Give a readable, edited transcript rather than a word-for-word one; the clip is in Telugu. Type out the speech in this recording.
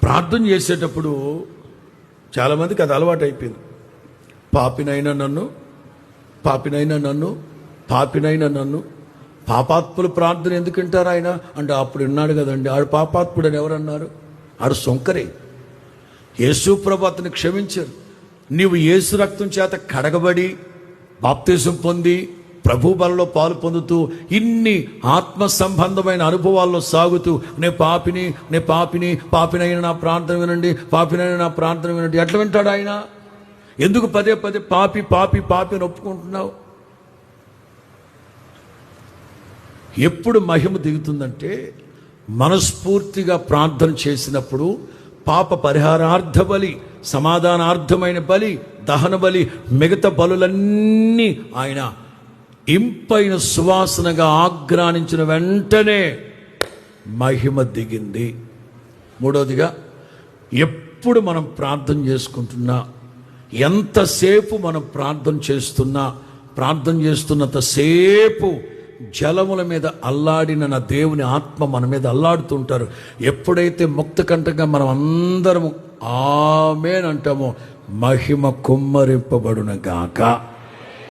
ప్రార్థన చేసేటప్పుడు చాలామందికి అది అలవాటు అయిపోయింది. పాపినైనా నన్ను, పాపినైనా నన్ను, పాపినైనా నన్ను. పాపాత్ములు ప్రార్థన ఎందుకు వింటారు ఆయన అంటే, అప్పుడు విన్నాడు కదండి, ఆడు పాపాత్ముడు అని ఎవరన్నారు? ఆడు సొంకరే. యేసు ప్రభు అతన్ని క్షమించారు. నీవు యేసు రక్తం చేత కడగబడి బాప్తిజం పొంది ప్రభు బలలో పాలు పొందుతూ ఇన్ని ఆత్మ సంబంధమైన అనుభవాల్లో సాగుతూ నే పాపినైనా నా ప్రార్థన వినండి, పాపినైనా నా ప్రార్థన వినండి. ఎట్లా వింటాడు ఆయన? ఎందుకు పదే పదే పాపి పాపి పాపి అని ఒప్పుకుంటున్నావు? ఎప్పుడు మహిమ దిగుతుందంటే, మనస్ఫూర్తిగా ప్రార్థన చేసినప్పుడు పాప పరిహారార్థ బలి, సమాధానార్థమైన బలి, దహన బలి, మిగతా బలులన్నీ ఆయన ఇంపైన సువాసనగా ఆగ్రానించిన వెంటనే మహిమ దిగింది. మూడవదిగా, ఎప్పుడు మనం ప్రార్థన చేసుకుంటున్నా, ఎంతసేపు మనం ప్రార్థన చేస్తున్నంతసేపు జలముల మీద అల్లాడిన నా దేవుని ఆత్మ మన మీద అల్లాడుతుంటారు. ఎప్పుడైతే ముక్త కంఠంగా మనం అందరము ఆమేన్ అంటామో, మహిమ కుమ్మరింపబడును గాక.